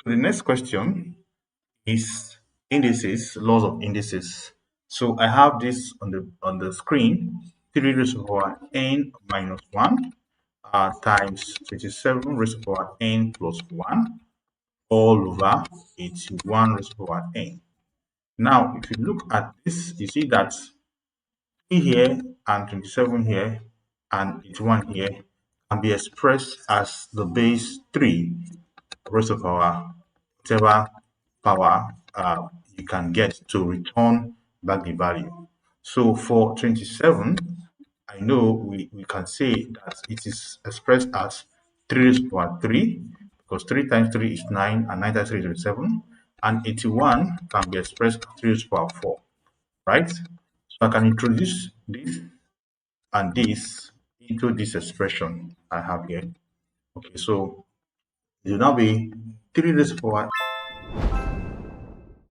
So the next question is indices, laws of indices. So I have this on the screen, 3 raised to the power n minus 1 times 27 raised to the power n plus 1 all over 81 raised to the power n. Now, if you look at this, you see that 3 here and 27 here and 81 here can be expressed as the base 3 raised to the power whatever power you can get to return back the value. So for 27, I know we can say that it is expressed as 3 raised to the power 3 because 3 times 3 is 9 and 9 times 3 is 27, and 81 can be expressed as 3 raised to the power 4, right? So I can introduce this and this into this expression I have here. Okay, so it will now be 3 raised to the power